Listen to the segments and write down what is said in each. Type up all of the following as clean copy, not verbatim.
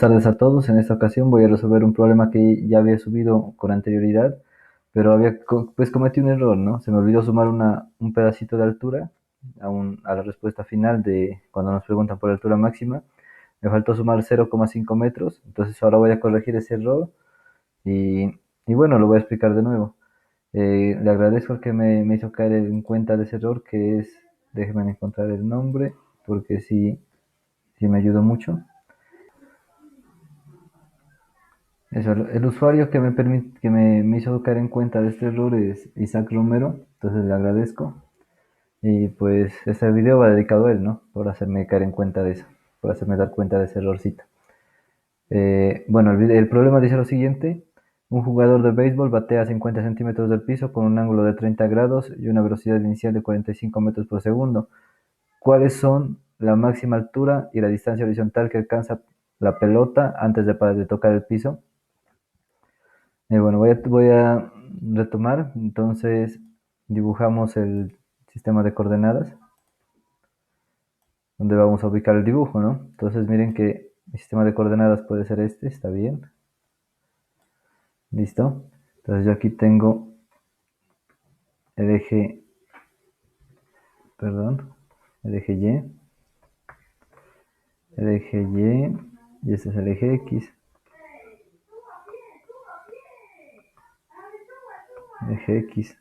tardes a todos. En esta ocasión voy a resolver un problema que ya había subido con anterioridad, pero pues cometí un error, ¿no? Se me olvidó sumar un pedacito de altura a la respuesta final de cuando nos preguntan por altura máxima. Me faltó sumar 0,5 metros, entonces ahora voy a corregir ese error y, y bueno, lo voy a explicar de nuevo. Le agradezco al que me hizo caer en cuenta de ese error, que es, déjenme encontrar el nombre, porque sí me ayudó mucho. Eso, el usuario que me hizo caer en cuenta de este error es Isaac Romero, entonces le agradezco. Y pues este video va dedicado a él, ¿no? Por hacerme caer en cuenta de eso, por hacerme dar cuenta de ese errorcito. Bueno, el problema dice lo siguiente: un jugador de béisbol batea a 50 centímetros del piso con un ángulo de 30 grados y una velocidad inicial de 45 metros por segundo. ¿Cuáles son la máxima altura y la distancia horizontal que alcanza la pelota antes de tocar el piso? Bueno, voy a retomar. Entonces, dibujamos el sistema de coordenadas donde vamos a ubicar el dibujo, ¿no? Entonces, miren que mi sistema de coordenadas puede ser este, está bien. Listo. Entonces, yo aquí tengo el eje, perdón, el eje y este es el eje X. Eje X.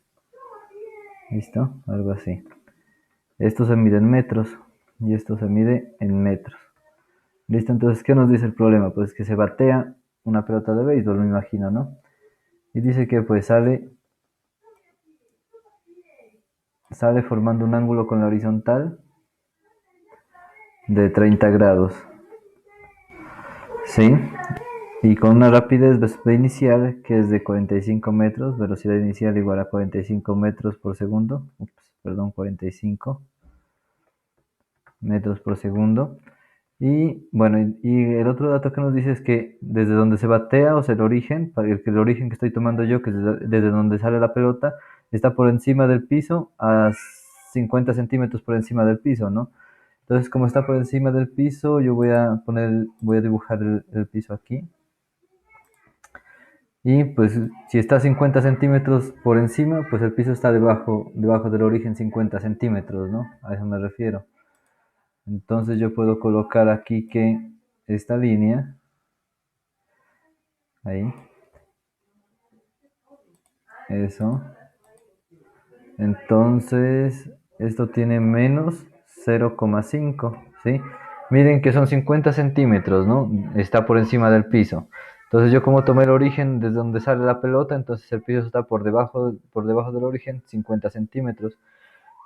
Listo, algo así. Esto se mide en metros y esto se mide en metros. Listo, entonces, ¿qué nos dice el problema? Pues que se batea una pelota de béisbol, me imagino, ¿no? Y dice que pues sale formando un ángulo con la horizontal de 30 grados, ¿sí? Y con una rapidez inicial que es de 45 metros, velocidad inicial igual a 45 metros por segundo, perdón, 45 metros por segundo. Y bueno, y el otro dato que nos dice es que desde donde se batea, o sea, el origen que estoy tomando yo, que es desde donde sale la pelota, está por encima del piso, a 50 centímetros por encima del piso, ¿no? Entonces, como está por encima del piso, yo voy a dibujar el piso aquí. Y pues si está 50 centímetros por encima, pues el piso está debajo del origen 50 centímetros, ¿no? A eso me refiero. Entonces yo puedo colocar aquí que esta línea, ahí, eso. Entonces esto tiene menos 0,5, ¿sí? Miren que son 50 centímetros, ¿no? Está por encima del piso. Entonces yo como tomé el origen desde donde sale la pelota, entonces el piso está por debajo del origen 50 centímetros.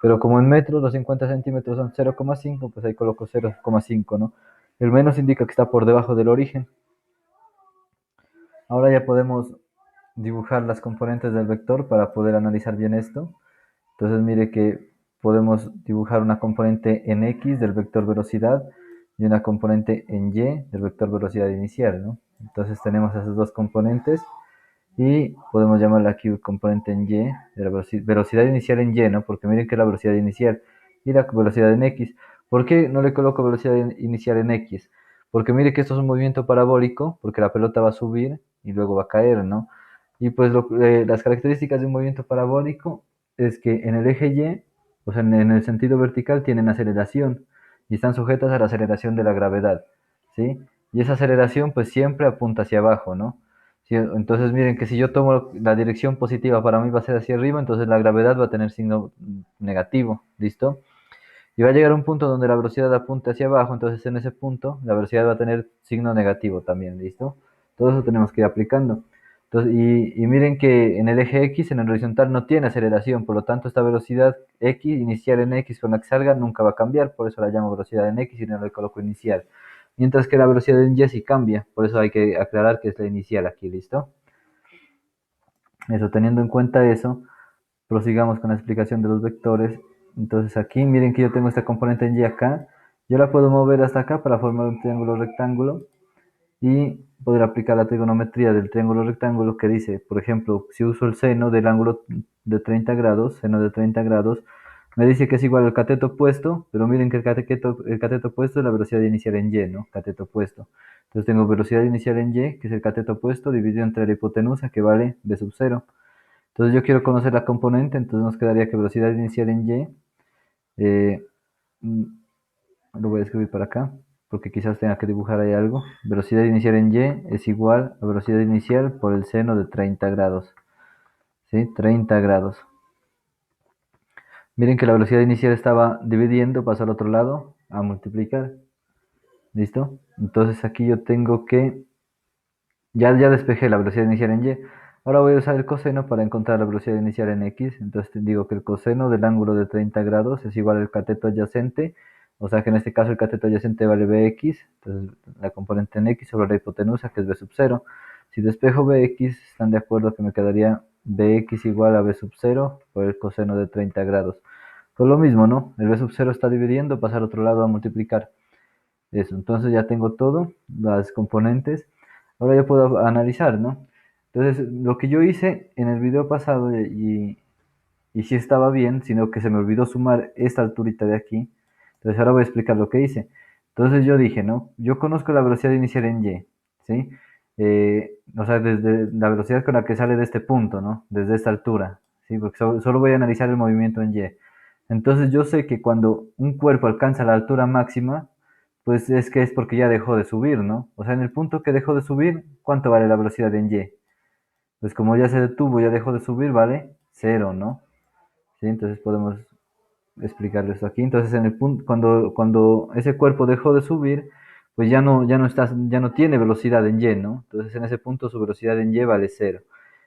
Pero como en metros los 50 centímetros son 0,5, pues ahí coloco 0,5, ¿no? El menos indica que está por debajo del origen. Ahora ya podemos dibujar las componentes del vector para poder analizar bien esto. Entonces mire que podemos dibujar una componente en X del vector velocidad y una componente en Y del vector velocidad inicial, ¿no? Entonces tenemos esas dos componentes y podemos llamarla aquí componente en Y, de la velocidad inicial en Y, ¿no? Porque miren que es la velocidad inicial y la velocidad en X. ¿Por qué no le coloco velocidad inicial en X? Porque mire que esto es un movimiento parabólico, porque la pelota va a subir y luego va a caer, ¿no? Y pues las características de un movimiento parabólico es que en el eje Y, o sea, en el sentido vertical, tienen aceleración y están sujetas a la aceleración de la gravedad, ¿sí? Y esa aceleración pues siempre apunta hacia abajo, ¿no? Sí, entonces miren que si yo tomo la dirección positiva para mí va a ser hacia arriba, entonces la gravedad va a tener signo negativo, ¿listo? Y va a llegar a un punto donde la velocidad apunta hacia abajo, entonces en ese punto la velocidad va a tener signo negativo también, ¿listo? Todo eso tenemos que ir aplicando. Entonces, y miren que en el eje X, en el horizontal, no tiene aceleración, por lo tanto esta velocidad X, inicial en X con la que salga, nunca va a cambiar, por eso la llamo velocidad en X y no le coloco inicial. Mientras que la velocidad en Y sí cambia, por eso hay que aclarar que es la inicial aquí, ¿listo? Eso, teniendo en cuenta eso, prosigamos con la explicación de los vectores. Entonces aquí miren que yo tengo esta componente en Y acá, yo la puedo mover hasta acá para formar un triángulo rectángulo y poder aplicar la trigonometría del triángulo rectángulo que dice, por ejemplo, si uso el seno del ángulo de 30 grados, seno de 30 grados, Me dice que es igual al cateto opuesto, pero miren que el cateto opuesto es la velocidad inicial en y, ¿no? Cateto opuesto. Entonces tengo velocidad inicial en y, que es el cateto opuesto, dividido entre la hipotenusa, que vale b sub 0. Entonces yo quiero conocer la componente, entonces nos quedaría que velocidad inicial en y, eh, mm, lo voy a escribir para acá, porque quizás tenga que dibujar ahí algo. Velocidad inicial en y es igual a velocidad inicial por el seno de 30 grados. ¿Sí? 30 grados. Miren que la velocidad inicial estaba dividiendo, pasó al otro lado, a multiplicar. ¿Listo? Entonces aquí yo tengo que, ya despejé la velocidad inicial en y. Ahora voy a usar el coseno para encontrar la velocidad inicial en x. Entonces te digo que el coseno del ángulo de 30 grados es igual al cateto adyacente. O sea que en este caso el cateto adyacente vale bx. Entonces la componente en x sobre la hipotenusa, que es b sub 0. Si despejo bx, están de acuerdo que me quedaría bx igual a b sub 0 por el coseno de 30 grados. Pues lo mismo, ¿no? El b sub 0 está dividiendo, pasa al otro lado a multiplicar. Eso, entonces ya tengo todo, las componentes. Ahora ya puedo analizar, ¿no? Entonces, lo que yo hice en el video pasado y sí estaba bien, sino que se me olvidó sumar esta alturita de aquí. Entonces ahora voy a explicar lo que hice. Entonces yo dije, ¿no? Yo conozco la velocidad inicial en y, ¿sí? O sea, desde la velocidad con la que sale de este punto, ¿no? Desde esta altura, ¿sí? Porque solo voy a analizar el movimiento en y. Entonces yo sé que cuando un cuerpo alcanza la altura máxima, pues es que es porque ya dejó de subir, ¿no? O sea, en el punto que dejó de subir, ¿cuánto vale la velocidad en y? Pues como ya se detuvo, ya dejó de subir, vale cero, ¿no? ¿Sí? Entonces podemos explicarlo esto aquí. Entonces, en el punto, cuando ese cuerpo dejó de subir, pues ya no tiene velocidad en y, ¿no? Entonces, en ese punto su velocidad en y vale cero.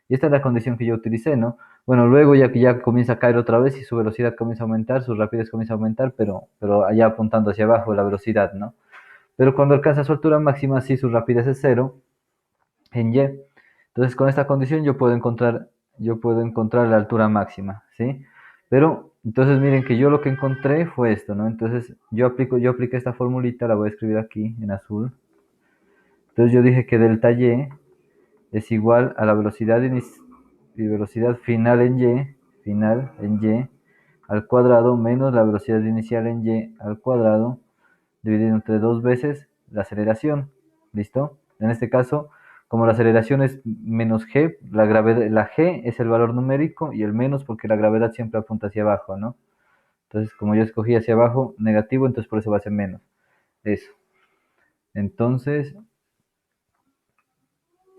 Y esta es la condición que yo utilicé, ¿no? Bueno, luego ya que ya comienza a caer otra vez y su velocidad comienza a aumentar, su rapidez comienza a aumentar, pero allá apuntando hacia abajo la velocidad, ¿no? Pero cuando alcanza su altura máxima, sí, su rapidez es cero en y. Entonces, con esta condición yo puedo encontrar la altura máxima, ¿sí? Pero, entonces miren que yo lo que encontré fue esto, ¿no? Entonces, yo apliqué esta formulita, la voy a escribir aquí en azul. Entonces, yo dije que delta y es igual a la velocidad final en y, al cuadrado, menos la velocidad inicial en y al cuadrado, dividido entre dos veces la aceleración. ¿Listo? En este caso, como la aceleración es menos g, la g es el valor numérico y el menos porque la gravedad siempre apunta hacia abajo, ¿no? Entonces, como yo escogí hacia abajo negativo, entonces por eso va a ser menos. Eso. Entonces,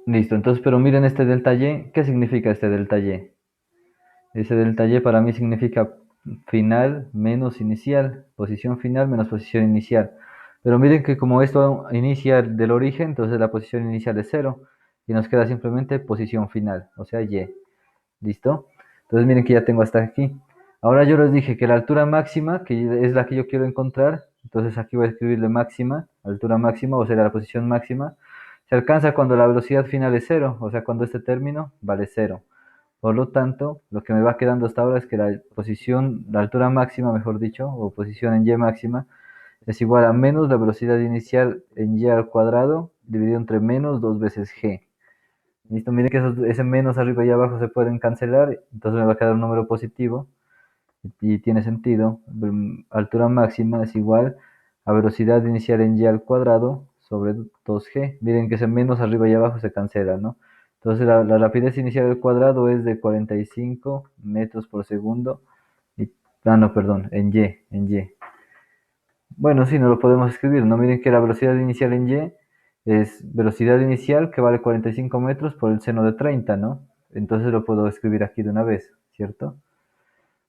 listo. Entonces, pero miren este delta y. ¿Qué significa este delta y? Ese delta y para mí significa final menos inicial, posición final menos posición inicial. Pero miren que como esto inicia del origen, entonces la posición inicial es cero y nos queda simplemente posición final, o sea, y. ¿Listo? Entonces miren que ya tengo hasta aquí. Ahora yo les dije que la altura máxima, que es la que yo quiero encontrar, entonces aquí voy a escribirle máxima, altura máxima, o sea, la posición máxima, se alcanza cuando la velocidad final es cero, o sea, cuando este término vale cero. Por lo tanto, lo que me va quedando hasta ahora es que la altura máxima, mejor dicho, o posición en y máxima, es igual a menos la velocidad inicial en y al cuadrado, dividido entre menos dos veces g. Listo, miren que ese menos arriba y abajo se pueden cancelar, entonces me va a quedar un número positivo y tiene sentido. Altura máxima es igual a velocidad inicial en y al cuadrado sobre 2g. Miren que ese menos arriba y abajo se cancela, ¿no? Entonces la rapidez inicial al cuadrado es de 45 metros por segundo. No, perdón, en y. Bueno, sí, no lo podemos escribir, ¿no? Miren que la velocidad inicial en y es velocidad inicial que vale 45 metros por el seno de 30, ¿no? Entonces lo puedo escribir aquí de una vez, ¿cierto?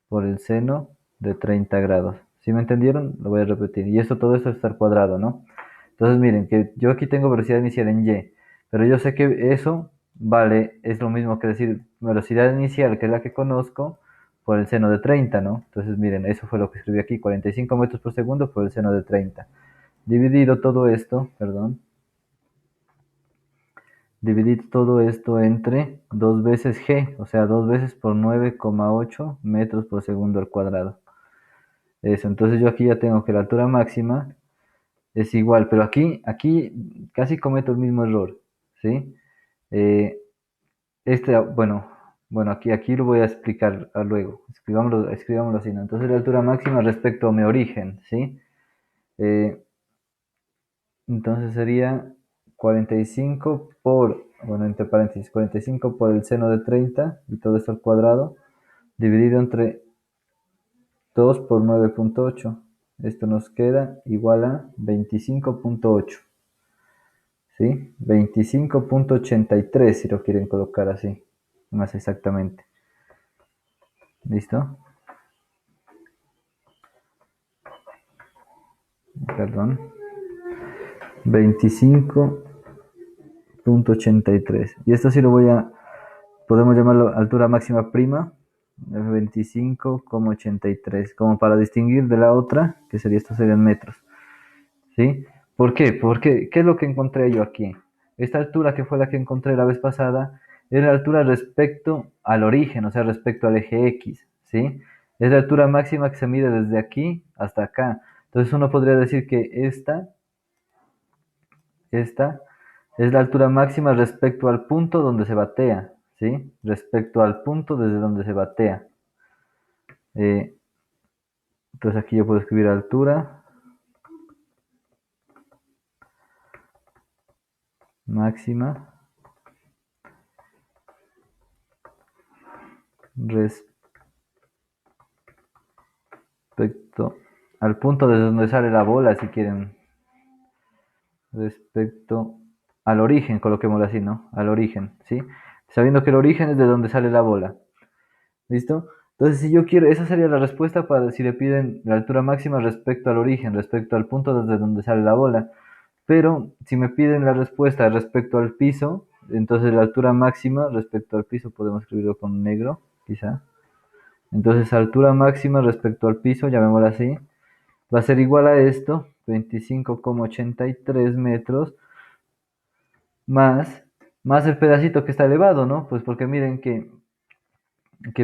Por el seno de 30 grados. ¿Sí me entendieron? Lo voy a repetir. Y todo esto está al cuadrado, ¿no? Entonces miren que yo aquí tengo velocidad inicial en y, pero yo sé que eso vale, es lo mismo que decir velocidad inicial, que es la que conozco, por el seno de 30, ¿no? Entonces miren, eso fue lo que escribí aquí, 45 metros por segundo por el seno de 30. Dividido todo esto, perdón, dividir todo esto entre 2 veces g, o sea, 2 veces por 9,8 metros por segundo al cuadrado. Eso, entonces yo aquí ya tengo que la altura máxima es igual, pero aquí casi cometo el mismo error, ¿sí? Eh, bueno, bueno, aquí lo voy a explicar luego. Escribámoslo así, ¿no? Entonces la altura máxima respecto a mi origen, ¿sí? Eh, entonces sería 45 por, bueno, entre paréntesis, 45 por el seno de 30 y todo esto al cuadrado, dividido entre 2 por 9,8. Esto nos queda igual a 25,8. ¿Sí? 25,83 si lo quieren colocar así, más exactamente. ¿Listo? Perdón. 25,83. Y esto sí lo podemos llamarlo altura máxima prima, 25,83, como para distinguir de la otra, que sería, esto serían metros. ¿Sí? ¿Por qué? Porque, ¿qué es lo que encontré yo aquí? Esta altura que fue la que encontré la vez pasada, es la altura respecto al origen, o sea, respecto al eje X, ¿sí? Es la altura máxima que se mide desde aquí hasta acá. Entonces uno podría decir que esta es la altura máxima respecto al punto donde se batea, ¿sí? Respecto al punto desde donde se batea. Eh, entonces aquí yo puedo escribir altura máxima respecto al punto desde donde sale la bola, si quieren. Respecto al origen, coloquémoslo así, ¿no? Al origen, ¿sí? Sabiendo que el origen es de donde sale la bola. ¿Listo? Entonces, si yo quiero, esa sería la respuesta para si le piden la altura máxima respecto al origen, respecto al punto desde donde sale la bola. Pero si me piden la respuesta respecto al piso, entonces la altura máxima respecto al piso, podemos escribirlo con negro, quizá. Entonces, altura máxima respecto al piso, llamémoslo así, va a ser igual a esto, 25,83 metros, más, más el pedacito que está elevado, ¿no? Pues porque miren que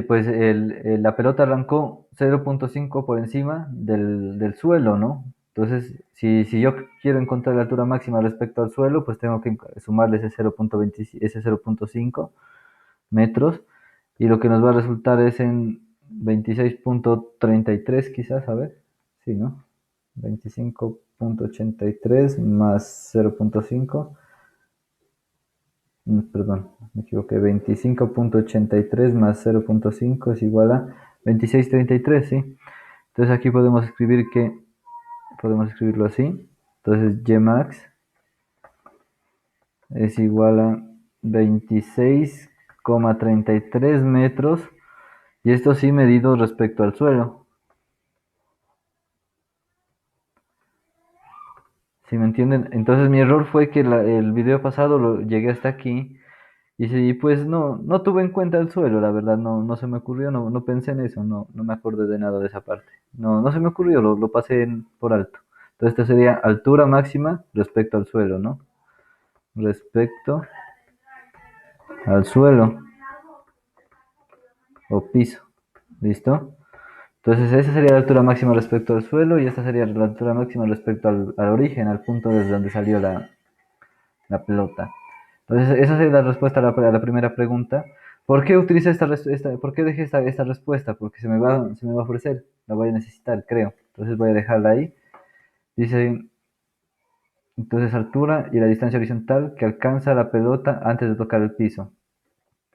pues la pelota arrancó 0,5 por encima del suelo, ¿no? Entonces, si yo quiero encontrar la altura máxima respecto al suelo, pues tengo que sumarle ese 0,5 metros, y lo que nos va a resultar es en 26,33 quizás, a ver, sí, ¿no? 25,83 más 0,5. Perdón, me equivoqué, 25,83 más 0,5 es igual a 26,33, ¿sí? Entonces aquí podemos escribirlo así. Entonces Gmax es igual a 26,33 metros, y esto sí medido respecto al suelo. ¿Sí me entienden? Entonces mi error fue que el video pasado lo llegué hasta aquí. Y sí, pues no tuve en cuenta el suelo, la verdad, no se me ocurrió, no pensé en eso, no me acordé de nada de esa parte. No se me ocurrió, lo pasé por alto. Entonces, esto sería altura máxima respecto al suelo, ¿no? Respecto al suelo o piso. ¿Listo? Entonces, esa sería la altura máxima respecto al suelo, y esta sería la altura máxima respecto al origen, al punto desde donde salió la pelota. Entonces, esa sería la respuesta a la primera pregunta. ¿Por qué utilicé por qué dejé esta respuesta? Porque se me va a ofrecer, la voy a necesitar, creo. Entonces voy a dejarla ahí. Dice, entonces altura y la distancia horizontal que alcanza la pelota antes de tocar el piso.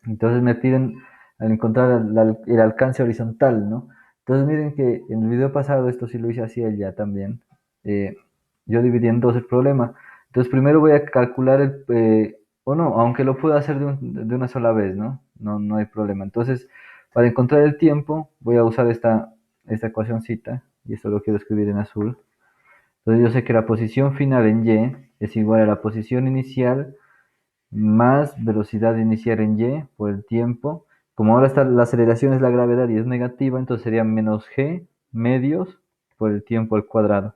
Entonces me piden al encontrar el alcance horizontal, ¿no? Entonces miren que en el video pasado, esto sí lo hice así ya también. eh, yo dividí en dos el problema. Entonces primero voy a calcular o no, aunque lo pueda hacer de una sola vez, ¿no? No hay problema. Entonces, para encontrar el tiempo, voy a usar esta ecuacióncita, y esto lo quiero escribir en azul. Entonces yo sé que la posición final en y es igual a la posición inicial más velocidad inicial en y por el tiempo. Como ahora está la aceleración es la gravedad y es negativa, entonces sería menos g medios por el tiempo al cuadrado.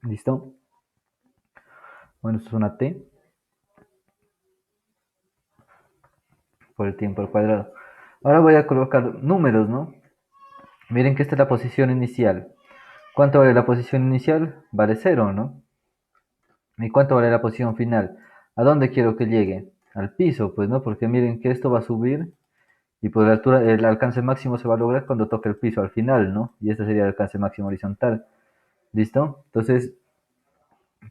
¿Listo? Bueno, esto es una t por el tiempo al cuadrado. Ahora voy a colocar números, ¿no? Miren que esta es la posición inicial. ¿Cuánto vale la posición inicial? Vale 0, ¿no? ¿Y cuánto vale la posición final? ¿A dónde quiero que llegue? al piso, pues, ¿no? Porque miren que esto va a subir y pues la altura, el alcance máximo se va a lograr cuando toque el piso al final, ¿no? Y este sería el alcance máximo horizontal. ¿Listo? Entonces,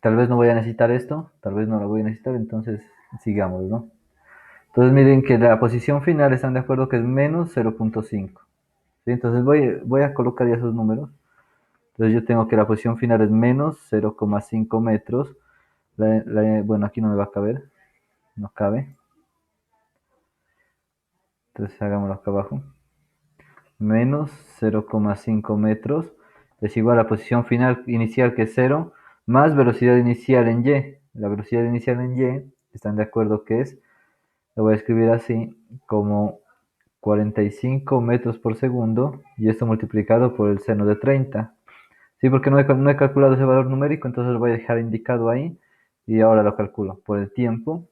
tal vez no voy a necesitar esto, tal vez no lo voy a necesitar, entonces sigamos, ¿no? Entonces miren que la posición final están de acuerdo que es menos 0.5. ¿Sí? Entonces voy a colocar ya esos números. Entonces yo tengo que la posición final es menos 0,5 metros. Bueno, aquí no me va a caber, no cabe. Entonces hagámoslo acá abajo. Menos 0,5 metros es igual a posición final inicial que es 0 más velocidad inicial en y. La velocidad inicial en y, están de acuerdo que es, lo voy a escribir así, como 45 metros por segundo y esto multiplicado por el seno de 30. Sí, porque no he calculado ese valor numérico, entonces lo voy a dejar indicado ahí y ahora lo calculo por el tiempo.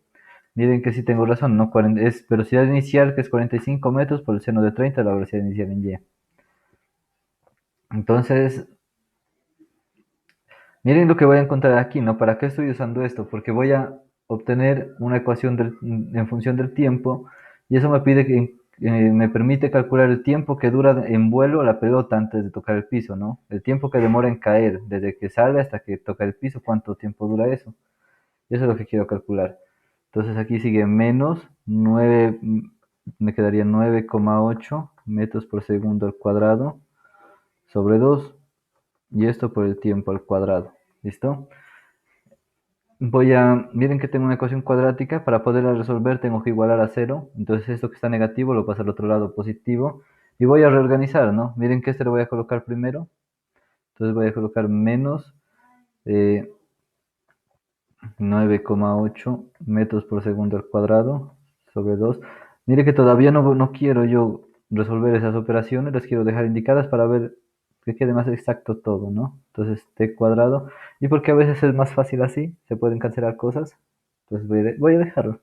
Miren que sí tengo razón, ¿no? Es velocidad inicial que es 45 metros por el seno de 30, la velocidad inicial en y. Entonces, miren lo que voy a encontrar aquí, ¿no? ¿Para qué estoy usando esto? Porque voy a obtener una ecuación en función del tiempo y eso me permite calcular el tiempo que dura en vuelo la pelota antes de tocar el piso, ¿no? El tiempo que demora en caer, desde que sale hasta que toca el piso, ¿cuánto tiempo dura eso? Eso es lo que quiero calcular. Entonces aquí sigue menos 9, me quedaría 9,8 metros por segundo al cuadrado sobre 2 y esto por el tiempo al cuadrado. ¿Listo? Miren que tengo una ecuación cuadrática, para poderla resolver tengo que igualar a cero, entonces esto que está negativo lo paso al otro lado positivo, y voy a reorganizar, ¿no? Miren que este lo voy a colocar primero, entonces voy a colocar menos eh, 9,8 metros por segundo al cuadrado sobre 2. Mire que todavía no quiero yo resolver esas operaciones, las quiero dejar indicadas para ver que quede más exacto todo, ¿no? Entonces t cuadrado, y porque a veces es más fácil así, se pueden cancelar cosas, entonces voy a dejarlo.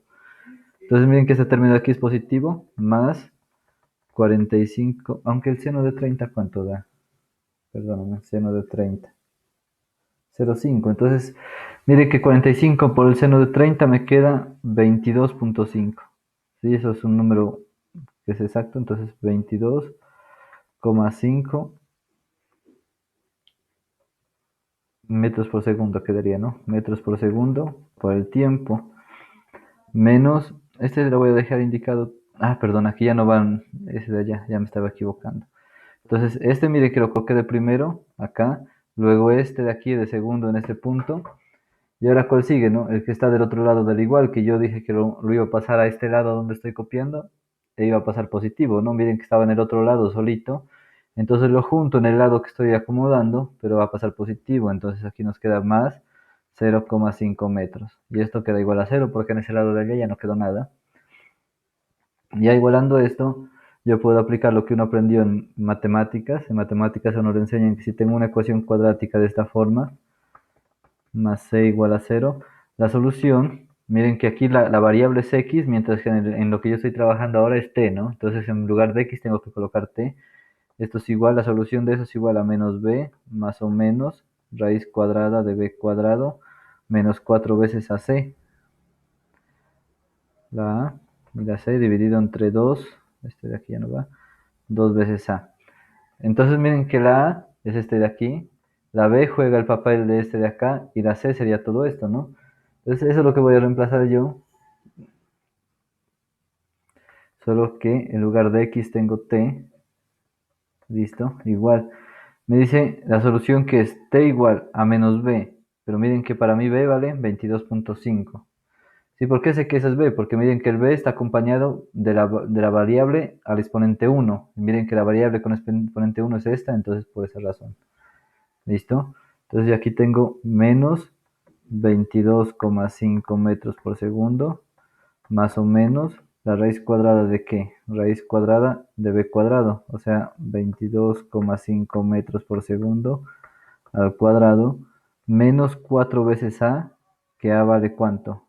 Entonces miren que este término de aquí es positivo, más 45, aunque el seno de 30, ¿cuánto da? Perdóname, seno de 30. 0,5. Entonces, mire que 45 por el seno de 30 me queda 22,5. ¿Sí? Eso es un número que es exacto. Entonces, 22,5 metros por segundo quedaría, ¿no? Metros por segundo por el tiempo. Menos, este lo voy a dejar indicado. Ah, perdón, aquí ya no van, ese de allá, ya me estaba equivocando. Entonces, este mire que lo coloqué de primero, acá. Luego este de aquí de segundo en este punto. Y ahora, ¿cuál sigue, no? El que está del otro lado del igual, que yo dije que lo iba a pasar a este lado donde estoy copiando, e iba a pasar positivo, ¿no? Miren que estaba en el otro lado solito. Entonces lo junto en el lado que estoy acomodando, pero va a pasar positivo. Entonces aquí nos queda más 0,5 metros. Y esto queda igual a cero, porque en ese lado de allá ya no quedó nada. Ya igualando esto, yo puedo aplicar lo que uno aprendió en matemáticas. En matemáticas uno le enseñan que si tengo una ecuación cuadrática de esta forma, más c igual a 0. La solución, miren que aquí la variable es x, mientras que en lo que yo estoy trabajando ahora es t, ¿no? Entonces en lugar de x tengo que colocar t. Esto es igual, la solución de eso es igual a menos b, más o menos, raíz cuadrada de b cuadrado, menos 4 veces a c. La a y la c dividido entre 2, este de aquí ya no va, 2 veces a. Entonces miren que la a es este de aquí, la b juega el papel de este de acá y la c sería todo esto, ¿no? Entonces eso es lo que voy a reemplazar yo, solo que en lugar de x tengo t, listo, igual. Me dice la solución que es t igual a menos b, pero miren que para mí b vale 22,5. ¿Sí? ¿Por qué sé que ese es b? Porque miren que el b está acompañado de la variable al exponente 1. Y miren que la variable con exponente 1 es esta, entonces por esa razón. ¿Listo? Entonces yo aquí tengo menos 22,5 metros por segundo, más o menos la raíz cuadrada de ¿qué? Raíz cuadrada de b cuadrado, o sea, 22,5 metros por segundo al cuadrado, menos 4 veces a, que a vale ¿cuánto?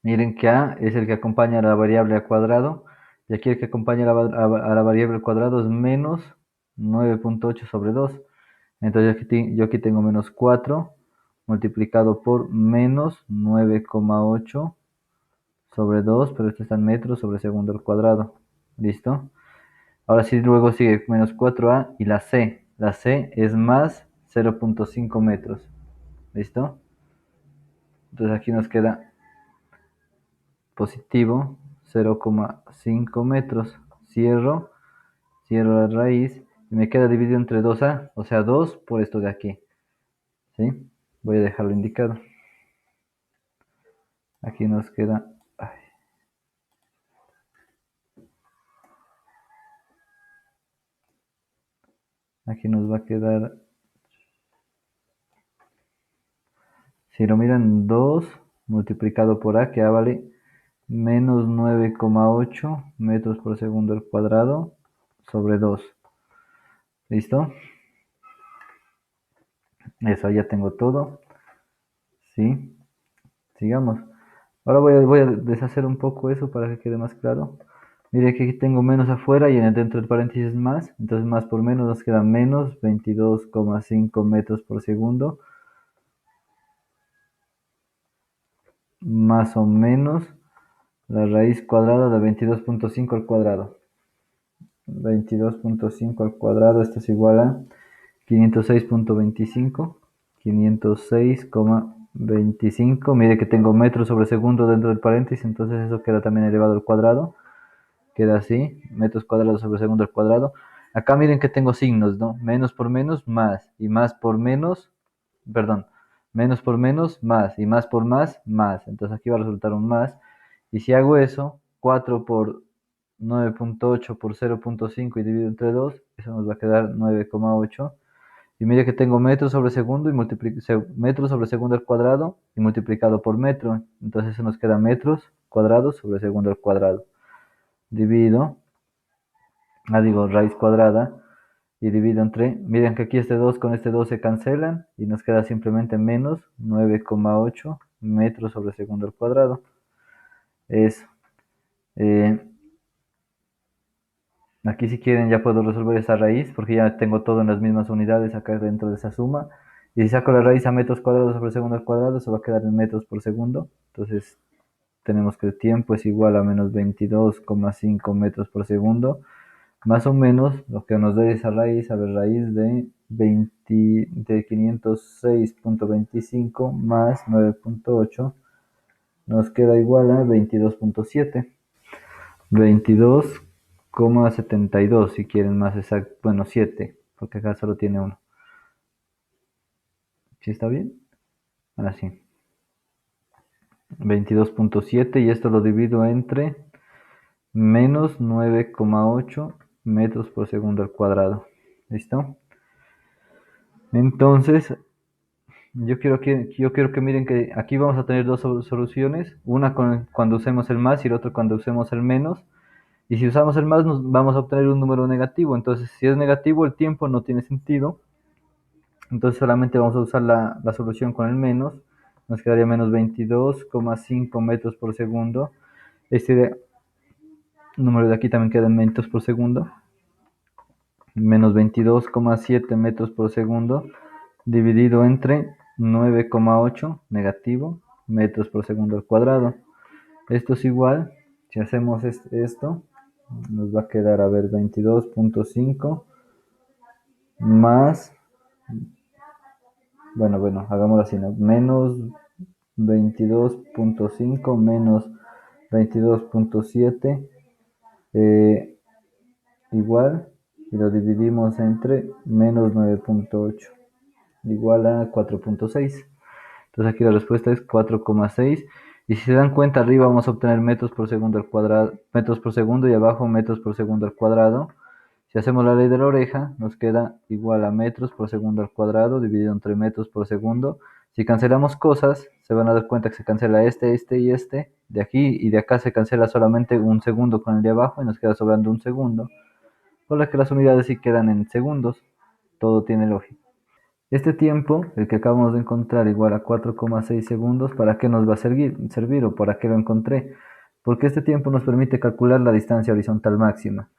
Miren que a es el que acompaña a la variable al cuadrado, y aquí el que acompaña a la variable al cuadrado es menos 9,8 sobre 2. Entonces yo aquí tengo menos 4 multiplicado por menos 9,8 sobre 2, pero esto está en metros sobre segundo al cuadrado. ¿Listo? Ahora sí, luego sigue menos 4a y la C. La C es más 0,5 metros. ¿Listo? Entonces aquí nos queda positivo 0,5 metros. Cierro la raíz y me queda dividido entre 2a, o sea 2 por esto de aquí. ¿Sí? Voy a dejarlo indicado. Aquí nos queda... ay, aquí nos va a quedar... Si lo miran, 2 multiplicado por a, que a vale menos 9,8 metros por segundo al cuadrado sobre 2. ¿Listo? Eso, ya tengo todo. Sí, sigamos. Ahora voy a deshacer un poco eso para que quede más claro. Mire que aquí tengo menos afuera y dentro del paréntesis más. Entonces más por menos nos queda menos 22,5 metros por segundo. Más o menos la raíz cuadrada de 22,5 al cuadrado. 22,5 al cuadrado, esto es igual a 506,25. 506,25. Mire que tengo metros sobre segundo dentro del paréntesis, entonces eso queda también elevado al cuadrado. Queda así, metros cuadrados sobre segundo al cuadrado. Acá miren que tengo signos, ¿no? Menos por menos, más. Y más por menos, perdón. Menos por menos, más. Y más por más, más. Entonces aquí va a resultar un más. Y si hago eso, 4 por 9,8 por 0,5 y dividido entre 2, eso nos va a quedar 9,8. Y mire que tengo metros sobre segundo y metros sobre segundo al cuadrado y multiplicado por metro. Entonces eso nos queda metros cuadrados sobre segundo al cuadrado. Divido, digo raíz cuadrada y divido entre, miren que aquí este 2 con este 2 se cancelan y nos queda simplemente menos 9,8 metros sobre segundo al cuadrado. Eso. Eh, Aquí si quieren ya puedo resolver esa raíz porque ya tengo todo en las mismas unidades acá dentro de esa suma. Y si saco la raíz a metros cuadrados sobre segundo al cuadrado, eso va a quedar en metros por segundo. Entonces tenemos que el tiempo es igual a menos 22,5 metros por segundo. Más o menos lo que nos da esa raíz, a ver, raíz de 506,25 más 9,8 nos queda igual a 22,7. 22,72 si quieren más exacto, bueno 7, porque acá solo tiene uno. ¿Sí está bien? Ahora sí. 22,7 y esto lo divido entre menos 9,8 metros por segundo al cuadrado. ¿Listo? Entonces, yo quiero que miren que aquí vamos a tener dos soluciones, una cuando usemos el más y la otra cuando usemos el menos. Y si usamos el más, nos vamos a obtener un número negativo. Entonces, si es negativo, el tiempo no tiene sentido. Entonces, solamente vamos a usar la solución con el menos. Nos quedaría menos 22,5 metros por segundo. Este número de aquí también queda en metros por segundo. Menos 22,7 metros por segundo. Dividido entre 9,8 negativo metros por segundo al cuadrado. Esto es igual. Si hacemos esto, nos va a quedar, a ver, 22,5 más, bueno, hagámoslo así, ¿no? Menos 22,5 menos 22,7 igual, y lo dividimos entre menos 9,8 igual a 4,6. Entonces aquí la respuesta es 4,6. Y si se dan cuenta, arriba vamos a obtener metros por segundo al cuadrado, metros por segundo y abajo metros por segundo al cuadrado. Si hacemos la ley de la oreja, nos queda igual a metros por segundo al cuadrado dividido entre metros por segundo. Si cancelamos cosas, se van a dar cuenta que se cancela este y este. De aquí y de acá se cancela solamente un segundo con el de abajo y nos queda sobrando un segundo. Por lo que las unidades sí quedan en segundos. Todo tiene lógica. Este tiempo, el que acabamos de encontrar igual a 4,6 segundos, ¿para qué nos va a servir o para qué lo encontré? Porque este tiempo nos permite calcular la distancia horizontal máxima.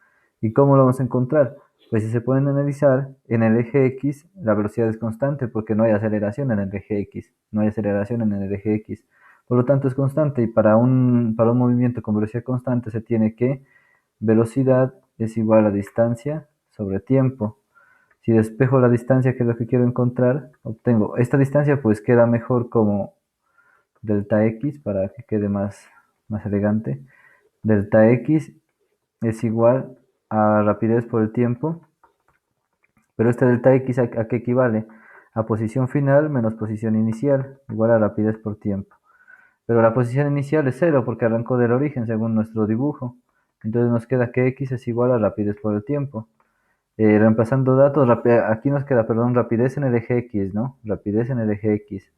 ¿Y cómo lo vamos a encontrar? Pues si se pueden analizar, en el eje X la velocidad es constante porque no hay aceleración en el eje X, no hay aceleración en el eje X. Por lo tanto es constante y para un movimiento con velocidad constante se tiene que velocidad es igual a distancia sobre tiempo. Si despejo la distancia, que es lo que quiero encontrar, obtengo esta distancia, pues queda mejor como delta X para que quede más elegante. Delta X es igual a rapidez por el tiempo, pero este delta X ¿a qué equivale? A posición final menos posición inicial, igual a rapidez por tiempo. Pero la posición inicial es cero porque arrancó del origen según nuestro dibujo. Entonces nos queda que X es igual a rapidez por el tiempo. Reemplazando datos, aquí nos queda, perdón, rapidez en el eje X, ¿no? Rapidez en el eje X,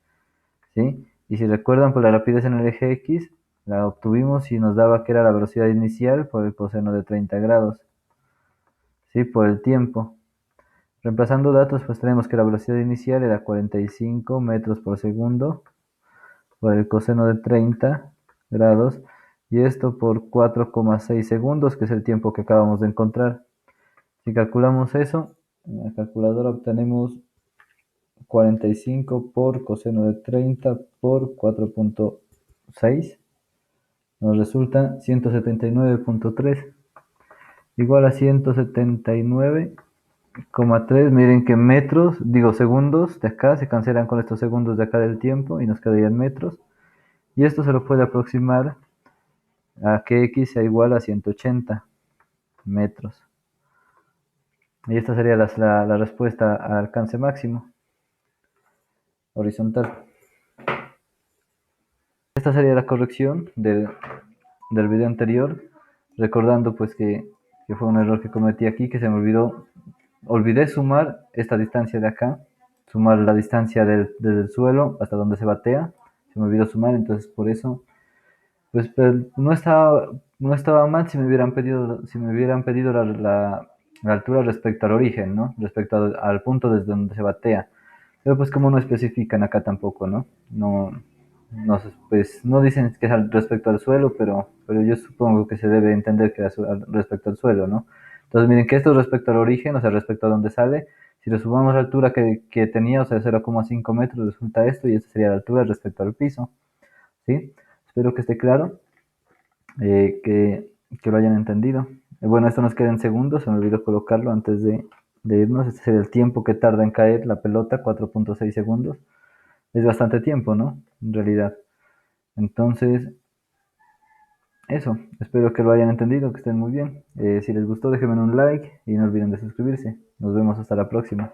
¿sí? Y si recuerdan, pues la rapidez en el eje X la obtuvimos y nos daba que era la velocidad inicial por el coseno de 30 grados, ¿sí? Por el tiempo. Reemplazando datos, pues tenemos que la velocidad inicial era 45 metros por segundo por el coseno de 30 grados y esto por 4,6 segundos, que es el tiempo que acabamos de encontrar. Si calculamos eso, en la calculadora obtenemos 45 por coseno de 30 por 4,6. Nos resulta 179,3 igual a 179,3. Miren que metros, digo segundos de acá, se cancelan con estos segundos de acá del tiempo y nos quedarían metros. Y esto se lo puede aproximar a que X sea igual a 180 metros. Y esta sería la respuesta al alcance máximo horizontal. Esta sería la corrección del video anterior, recordando pues que fue un error que cometí aquí, que se me olvidé sumar esta distancia de acá, sumar la distancia desde el suelo hasta donde se batea, se me olvidó sumar, entonces por eso, pues no estaba mal si me hubieran pedido la altura respecto al origen, ¿no? Respecto al punto desde donde se batea. Pero pues como no especifican acá tampoco, ¿no? No, pues no dicen que es respecto al suelo, pero yo supongo que se debe entender que es respecto al suelo, ¿no? Entonces miren que esto es respecto al origen, o sea, respecto a donde sale, si le sumamos la altura que tenía, o sea, 0,5 metros, resulta esto, y esta sería la altura respecto al piso, ¿sí? Espero que esté claro, que lo hayan entendido. Bueno, esto nos queda en segundos, se me olvidó colocarlo antes de irnos. Este sería el tiempo que tarda en caer la pelota, 4,6 segundos. Es bastante tiempo, ¿no? En realidad. Entonces, eso. Espero que lo hayan entendido, que estén muy bien. Si les gustó, déjenme un like y no olviden de suscribirse. Nos vemos hasta la próxima.